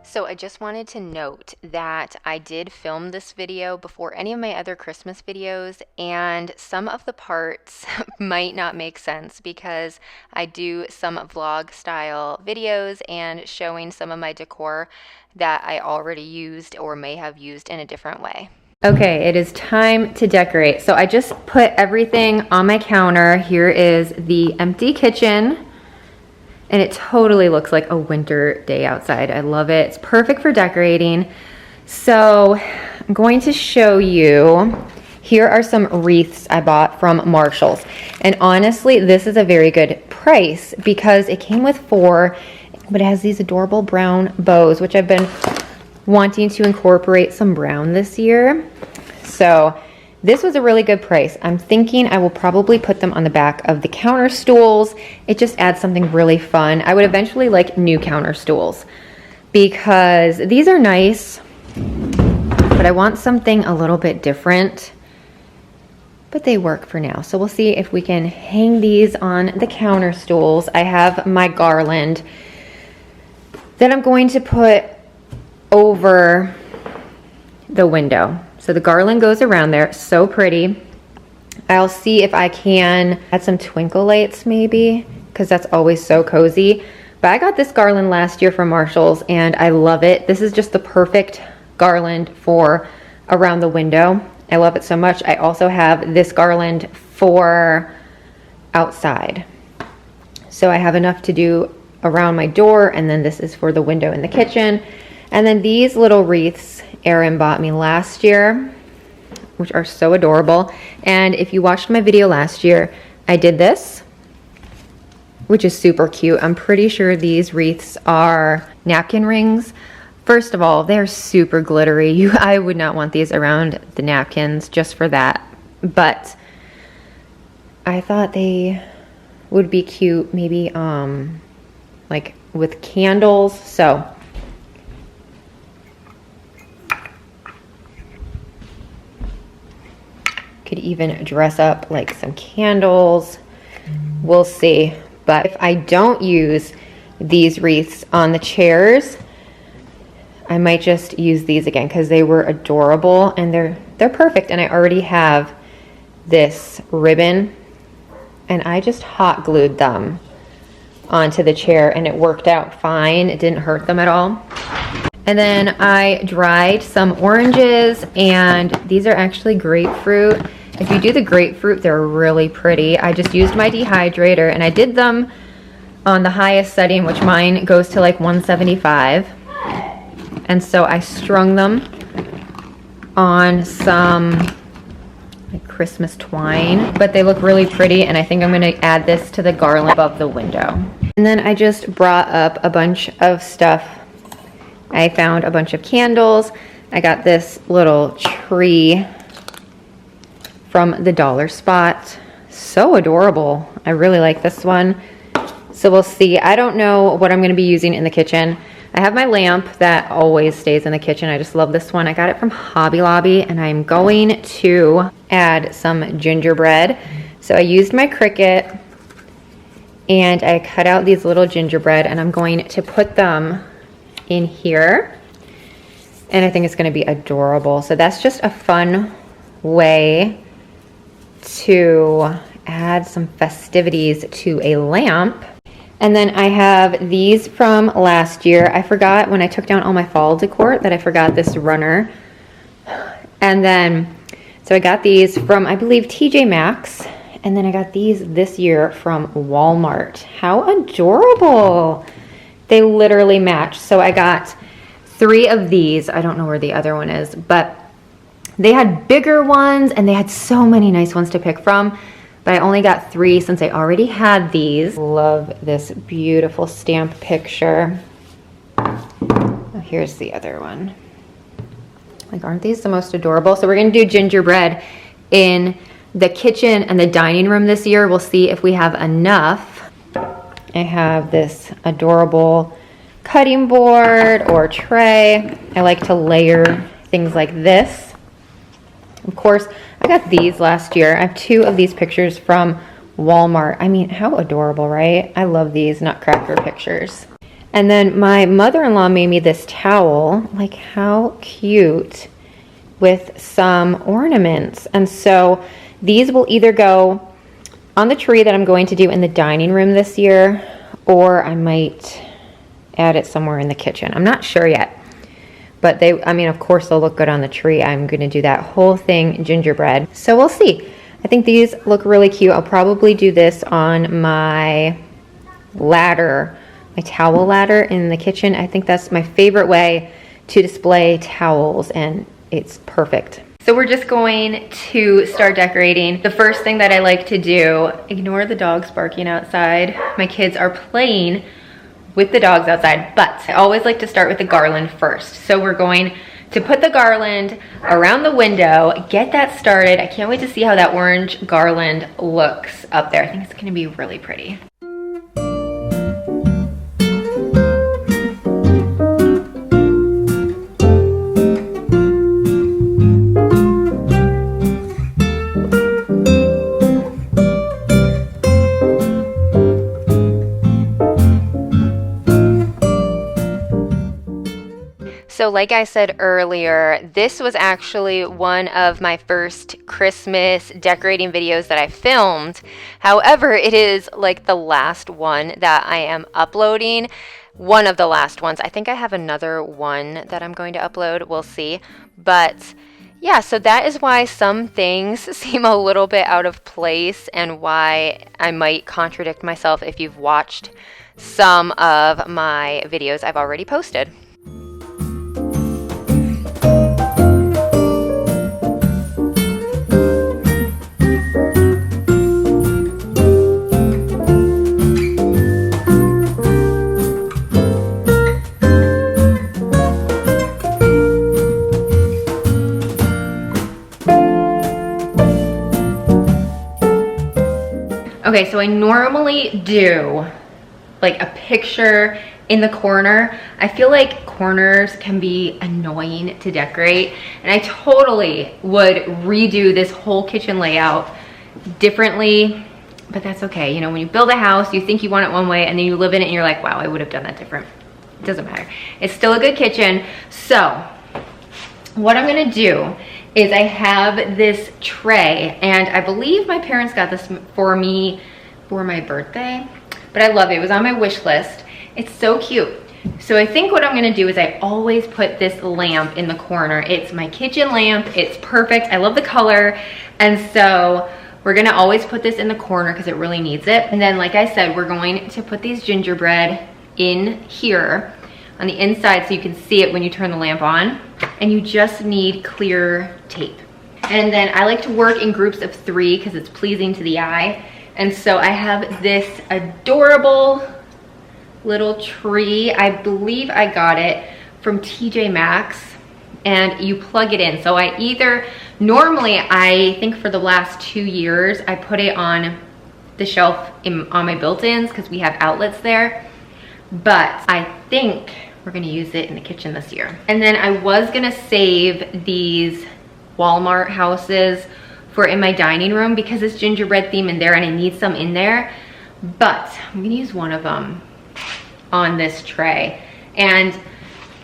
So I just wanted to note that I did film this video before any of my other Christmas videos, and some of the parts might not make sense because I do some vlog style videos and showing some of my decor that I already used or may have used in a different way. Okay, it is time to decorate. So I just put everything on my counter. Here is the empty kitchen. And it totally looks like a winter day outside. I love it. It's perfect for decorating. So I'm going to show you, here are some wreaths I bought from Marshall's. And honestly, this is a very good price because it came with 4, but it has these adorable brown bows, which I've been wanting to incorporate some brown this year. So this was a really good price. I'm thinking I will probably put them on the back of the counter stools. It just adds something really fun. I would eventually like new counter stools because these are nice, but I want something a little bit different, but they work for now. So we'll see if we can hang these on the counter stools. I have my garland that I'm going to put over the window. So the garland goes around there, so pretty. I'll see if I can add some twinkle lights maybe, because that's always so cozy. But I got this garland last year from Marshall's and I love it. This is just the perfect garland for around the window. I love it so much. I also have this garland for outside. So I have enough to do around my door, and then this is for the window in the kitchen. And then these little wreaths Erin bought me last year, which are so adorable. And if you watched my video last year, I did this, which is super cute. I'm pretty sure these wreaths are napkin rings. First of all, they're super glittery. I would not want these around the napkins just for that. But I thought they would be cute, maybe like with candles. So could even dress up like some candles. We'll see. But if I don't use these wreaths on the chairs, I might just use these again because they were adorable and they're perfect. And I already have this ribbon and I just hot glued them onto the chair and it worked out fine. It didn't hurt them at all. And then I dried some oranges, and these are actually grapefruit. If you do the grapefruit, they're really pretty. I just used my dehydrator and I did them on the highest setting, which mine goes to like 175. And so I strung them on some like Christmas twine, but they look really pretty, and I think I'm gonna add this to the garland above the window. And then I just brought up a bunch of stuff. I found a bunch of candles. I got this little tree from the dollar spot. So adorable. I really like this one. So we'll see. I don't know what I'm going to be using in the kitchen. I have my lamp that always stays in the kitchen. I just love this one. I got it from Hobby Lobby, and I'm going to add some gingerbread. So I used my Cricut and I cut out these little gingerbread, and I'm going to put them in here, and I think it's going to be adorable. So that's just a fun way to add some festivities to a lamp. And then I have these from last year. I forgot when I took down all my fall decor that I forgot this runner. And then, so I got these from, I believe, TJ Maxx. And then I got these this year from Walmart. How adorable. They literally match. So I got 3 of these. I don't know where the other one is, but they had bigger ones and they had so many nice ones to pick from. but I only got 3 since I already had these. Love this beautiful stamp picture. Oh, here's the other one. Like, aren't these the most adorable? So we're gonna do gingerbread in the kitchen and the dining room this year. We'll see if we have enough. I have this adorable cutting board or tray. I like to layer things like this. Of course, I got these last year. I have 2 of these pictures from Walmart. I mean, how adorable, right? I love these Nutcracker pictures. And then my mother-in-law made me this towel. Like, how cute, with some ornaments. And so these will either go on the tree that I'm going to do in the dining room this year, or I might add it somewhere in the kitchen. I'm not sure yet. But I mean, of course they'll look good on the tree. I'm gonna do that whole thing gingerbread. So we'll see. I think these look really cute. I'll probably do this on my ladder, my towel ladder in the kitchen. I think that's my favorite way to display towels, and it's perfect. So we're just going to start decorating. The first thing that I like to do, ignore the dogs barking outside. My kids are playing with the dogs outside, but I always like to start with the garland first. So we're going to put the garland around the window, get that started. I can't wait to see how that orange garland looks up there. I think it's gonna be really pretty. So like I said earlier, this was actually one of my first Christmas decorating videos that I filmed. However, it is like the last one that I am uploading. One of the last ones. I think I have another one that I'm going to upload. We'll see. But yeah, so that is why some things seem a little bit out of place and why I might contradict myself if you've watched some of my videos I've already posted. Okay, so I normally do like a picture in the corner. I feel like corners can be annoying to decorate, and I totally would redo this whole kitchen layout differently, but that's okay. You know, when you build a house, you think you want it one way, and then you live in it and you're like, wow, I would have done that different. It doesn't matter. It's still a good kitchen. So what I'm gonna do is I have this tray, and I believe my parents got this for me for my birthday, but I love it. It was on my wish list. It's so cute. So I think what I'm gonna do is I always put this lamp in the corner. It's my kitchen lamp. It's perfect. I love the color. And so we're gonna always put this in the corner because it really needs it. And then, like I said, we're going to put these gingerbread in here on the inside so you can see it when you turn the lamp on. And you just need clear tape. And then I like to work in groups of 3 because it's pleasing to the eye. And so I have this adorable little tree. I believe I got it from TJ Maxx, and you plug it in. So I either, normally I think for the last 2 years, I put it on the shelf on my built-ins because we have outlets there. But I think we're gonna use it in the kitchen this year. And then I was gonna save these Walmart houses for in my dining room because it's gingerbread theme in there and I need some in there. But I'm gonna use one of them on this tray. And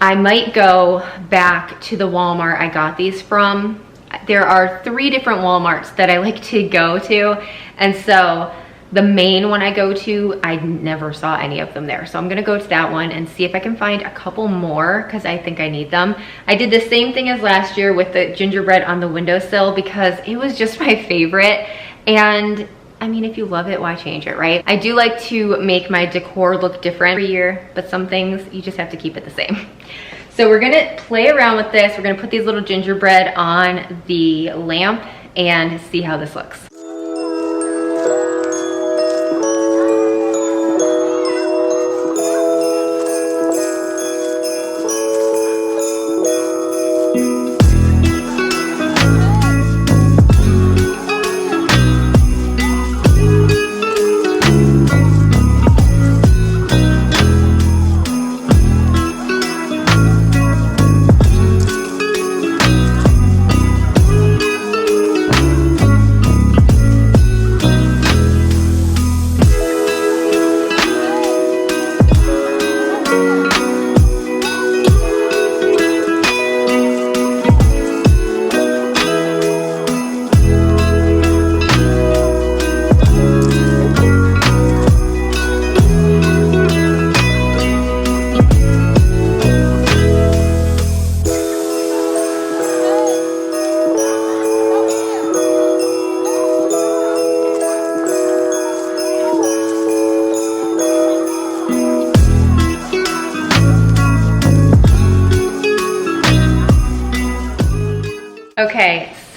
I might go back to the Walmart I got these from. There are 3 different Walmarts that I like to go to. And so the main one I go to, I never saw any of them there. So I'm gonna go to that one and see if I can find a couple more because I think I need them. I did the same thing as last year with the gingerbread on the windowsill because it was just my favorite. And I mean, if you love it, why change it, right? I do like to make my decor look different every year, but some things you just have to keep it the same. So we're gonna play around with this. We're gonna put these little gingerbread on the lamp and see how this looks.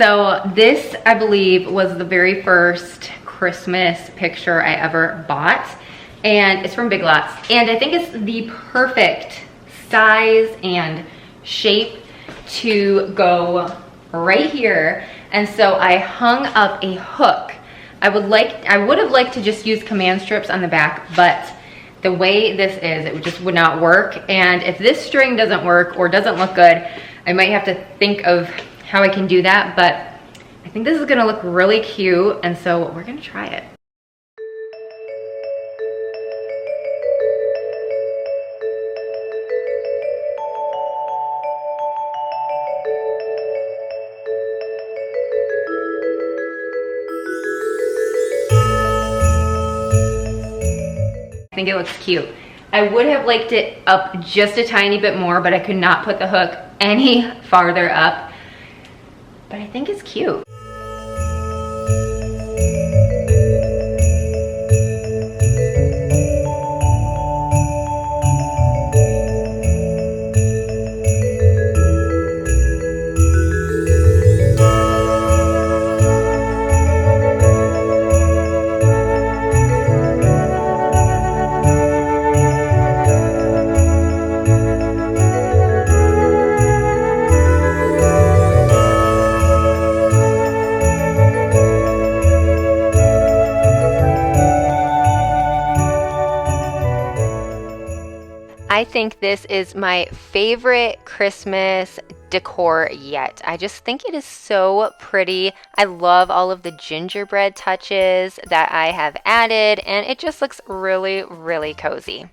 So this, I believe, was the very first Christmas picture I ever bought, and it's from Big Lots, and I think it's the perfect size and shape to go right here. And so I hung up a hook. I would have liked to just use command strips on the back, but the way this is, it just would not work. And if this string doesn't work or doesn't look good, I might have to think of how I can do that, but I think this is gonna look really cute, and so we're gonna try it. I think it looks cute. I would have liked it up just a tiny bit more, but I could not put the hook any farther up. But I think it's cute. I think this is my favorite Christmas decor yet. I just think it is so pretty. I love all of the gingerbread touches that I have added, and it just looks really, really cozy.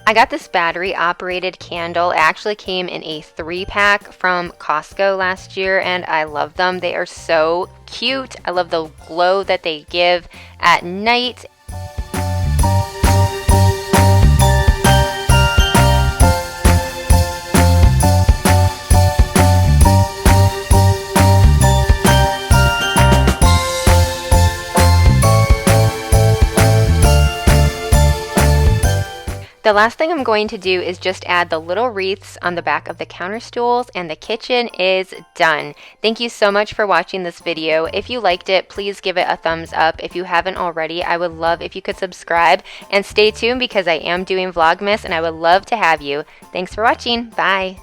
I got this battery operated candle. It actually came in a 3-pack from Costco last year, and I love them. They are so cute. I love the glow that they give at night. The last thing I'm going to do is just add the little wreaths on the back of the counter stools, and the kitchen is done. Thank you so much for watching this video. If you liked it, please give it a thumbs up. If you haven't already, I would love if you could subscribe, and stay tuned because I am doing Vlogmas and I would love to have you. Thanks for watching. Bye.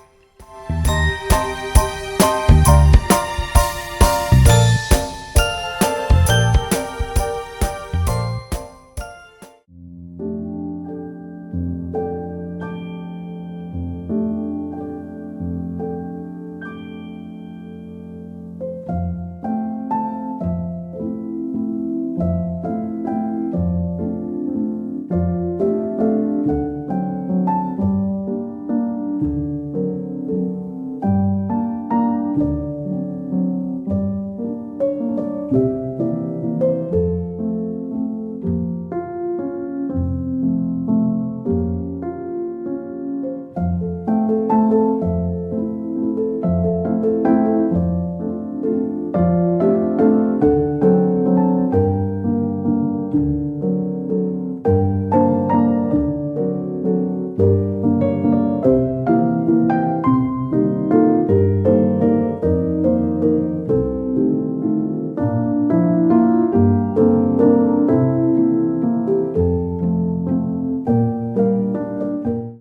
Thank you.